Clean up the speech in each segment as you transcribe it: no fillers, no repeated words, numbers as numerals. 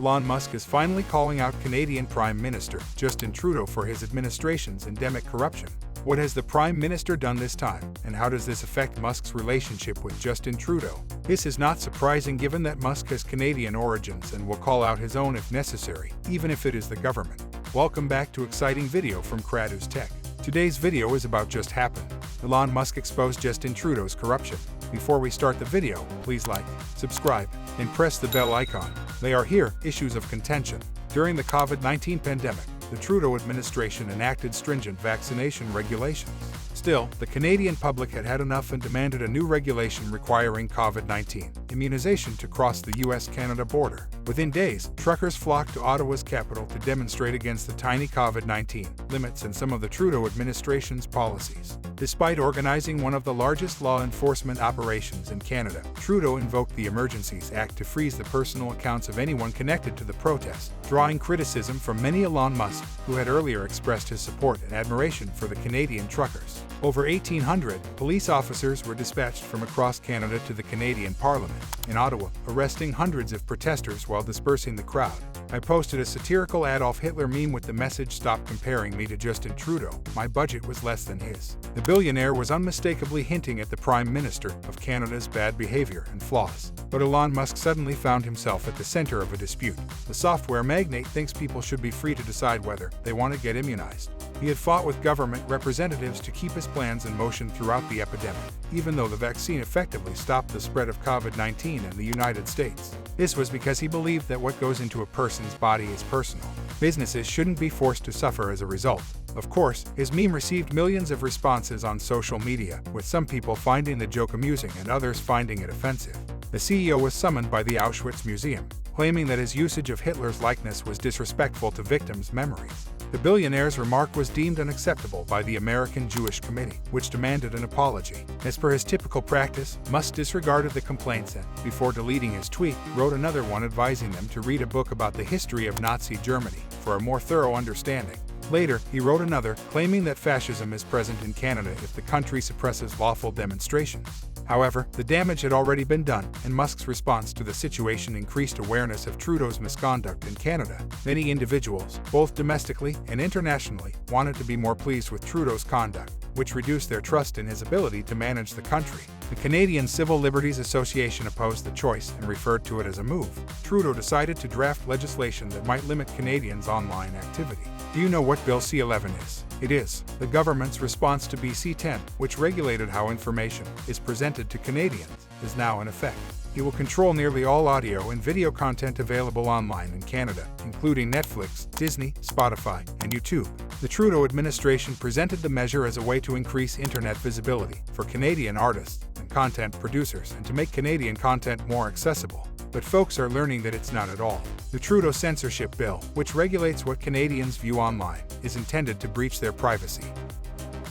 Elon Musk is finally calling out Canadian Prime Minister Justin Trudeau for his administration's endemic corruption. What has the Prime Minister done this time, and how does this affect Musk's relationship with Justin Trudeau? This is not surprising given that Musk has Canadian origins and will call out his own if necessary, even if it is the government. Welcome back to exciting video from Kratos Tech. Today's video is about just happened. Elon Musk exposed Justin Trudeau's corruption. Before we start the video, please like, subscribe, and press the bell icon. They are here, issues of contention. During the COVID-19 pandemic, the Trudeau administration enacted stringent vaccination regulations. Still, the Canadian public had had enough and demanded a new regulation requiring COVID-19 immunization to cross the US-Canada border. Within days, truckers flocked to Ottawa's capital to demonstrate against the tiny COVID-19 limits and some of the Trudeau administration's policies. Despite organizing one of the largest law enforcement operations in Canada, Trudeau invoked the Emergencies Act to freeze the personal accounts of anyone connected to the protest, drawing criticism from many. Elon Musk, who had earlier expressed his support and admiration for the Canadian truckers. Over 1,800 police officers were dispatched from across Canada to the Canadian Parliament in Ottawa, arresting hundreds of protesters while dispersing the crowd. I posted a satirical Adolf Hitler meme with the message "Stop comparing me to Justin Trudeau. My budget was less than his." The billionaire was unmistakably hinting at the Prime Minister of Canada's bad behavior and flaws. But Elon Musk suddenly found himself at the center of a dispute. The software magnate thinks people should be free to decide whether they want to get immunized. He had fought with government representatives to keep his plans in motion throughout the epidemic, even though the vaccine effectively stopped the spread of COVID-19 in the United States. This was because he believed that what goes into a person's body is personal. Businesses shouldn't be forced to suffer as a result. Of course, his meme received millions of responses on social media, with some people finding the joke amusing and others finding it offensive. The CEO was summoned by the Auschwitz Museum, claiming that his usage of Hitler's likeness was disrespectful to victims' memories. The billionaire's remark was deemed unacceptable by the American Jewish Committee, which demanded an apology. As per his typical practice, Musk disregarded the complaints and, before deleting his tweet, wrote another one advising them to read a book about the history of Nazi Germany for a more thorough understanding. Later, he wrote another, claiming that fascism is present in Canada if the country suppresses lawful demonstrations. However, the damage had already been done, and Musk's response to the situation increased awareness of Trudeau's misconduct in Canada. Many individuals, both domestically and internationally, wanted to be more pleased with Trudeau's conduct, which reduced their trust in his ability to manage the country. The Canadian Civil Liberties Association opposed the choice and referred to it as a move. Trudeau decided to draft legislation that might limit Canadians' online activity. Do you know what Bill C-11 is? It is the government's response to BC-10, which regulated how information is presented to Canadians, is now in effect. It will control nearly all audio and video content available online in Canada, including Netflix, Disney, Spotify, and YouTube. The Trudeau administration presented the measure as a way to increase internet visibility for Canadian artists and content producers and to make Canadian content more accessible. But folks are learning that it's not at all. The Trudeau censorship bill, which regulates what Canadians view online, is intended to breach their privacy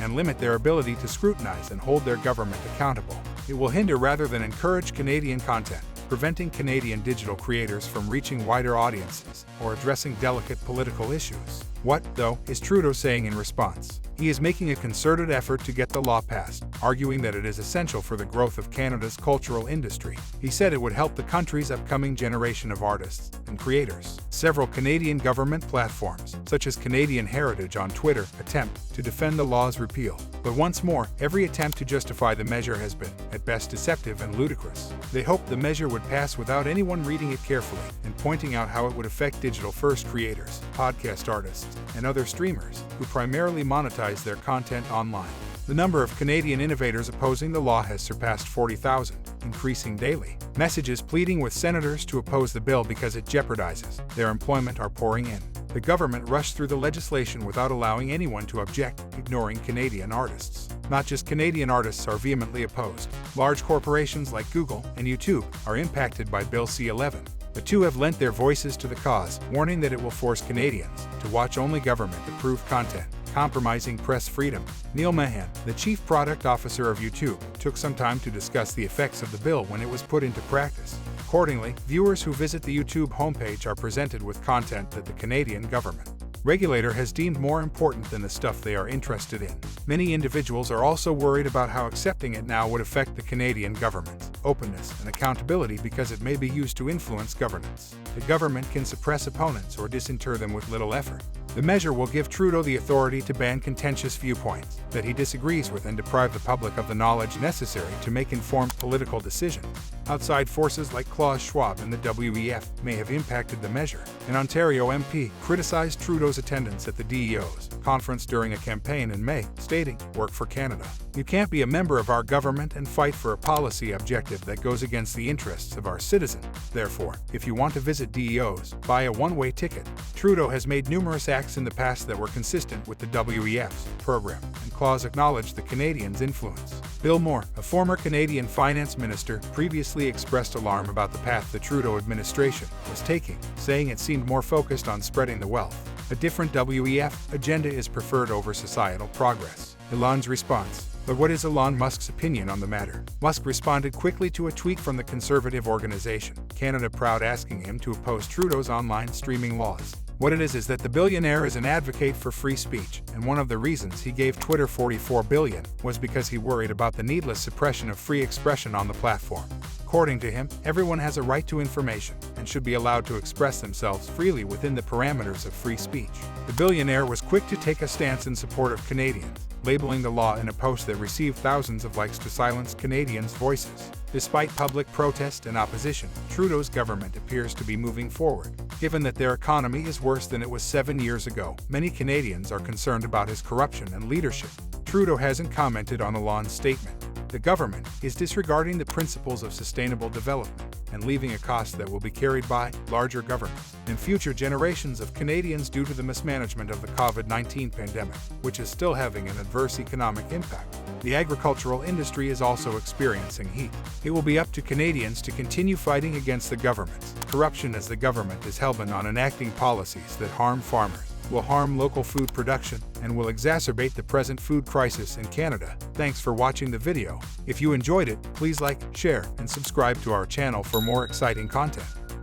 and limit their ability to scrutinize and hold their government accountable. It will hinder rather than encourage Canadian content, preventing Canadian digital creators from reaching wider audiences or addressing delicate political issues. What, though, is Trudeau saying in response? He is making a concerted effort to get the law passed, arguing that it is essential for the growth of Canada's cultural industry. He said it would help the country's upcoming generation of artists and creators. Several Canadian government platforms, such as Canadian Heritage on Twitter, attempt to defend the law's repeal. But once more, every attempt to justify the measure has been, at best, deceptive and ludicrous. They hoped the measure would pass without anyone reading it carefully and pointing out how it would affect digital-first creators, podcast artists, and other streamers who primarily monetize their content online. The number of Canadian innovators opposing the law has surpassed 40,000, increasing daily. Messages pleading with senators to oppose the bill because it jeopardizes their employment are pouring in. The government rushed through the legislation without allowing anyone to object, ignoring Canadian artists. Not just Canadian artists are vehemently opposed. Large corporations like Google and YouTube are impacted by Bill C-11. The two have lent their voices to the cause, warning that it will force Canadians to watch only government-approved content, compromising press freedom. Neil Mahan, the chief product officer of YouTube, took some time to discuss the effects of the bill when it was put into practice. Accordingly, viewers who visit the YouTube homepage are presented with content that the Canadian government regulator has deemed more important than the stuff they are interested in. Many individuals are also worried about how accepting it now would affect the Canadian government's openness and accountability because it may be used to influence governance. The government can suppress opponents or disinter them with little effort. The measure will give Trudeau the authority to ban contentious viewpoints that he disagrees with and deprive the public of the knowledge necessary to make informed political decisions. Outside forces like Klaus Schwab and the WEF may have impacted the measure. An Ontario MP criticized Trudeau's attendance at the DEO's conference during a campaign in May, stating, "Work for Canada. You can't be a member of our government and fight for a policy objective that goes against the interests of our citizens. Therefore, if you want to visit DEOs, buy a one-way ticket." Trudeau has made numerous acts in the past that were consistent with the WEF's program, and Claus acknowledged the Canadians' influence. Bill Moore, a former Canadian finance minister, previously expressed alarm about the path the Trudeau administration was taking, saying it seemed more focused on spreading the wealth. A different WEF agenda is preferred over societal progress. Elon's response. But what is Elon Musk's opinion on the matter? Musk responded quickly to a tweet from the conservative organization Canada Proud asking him to oppose Trudeau's online streaming laws. What it is that the billionaire is an advocate for free speech, and one of the reasons he gave Twitter $44 billion was because he worried about the needless suppression of free expression on the platform. According to him, everyone has a right to information and should be allowed to express themselves freely within the parameters of free speech. The billionaire was quick to take a stance in support of Canadians, labeling the law in a post that received thousands of likes to silence Canadians' voices. Despite public protest and opposition, Trudeau's government appears to be moving forward. Given that their economy is worse than it was 7 years ago, many Canadians are concerned about his corruption and leadership. Trudeau hasn't commented on Elon's statement. The government is disregarding the principles of sustainable development and leaving a cost that will be carried by larger governments and future generations of Canadians due to the mismanagement of the COVID-19 pandemic, which is still having an adverse economic impact. The agricultural industry is also experiencing heat. It will be up to Canadians to continue fighting against the government's corruption as the government is hell-bent on enacting policies that harm farmers, will harm local food production, and will exacerbate the present food crisis in Canada. Thanks for watching the video. If you enjoyed it, please like, share, and subscribe to our channel for more exciting content.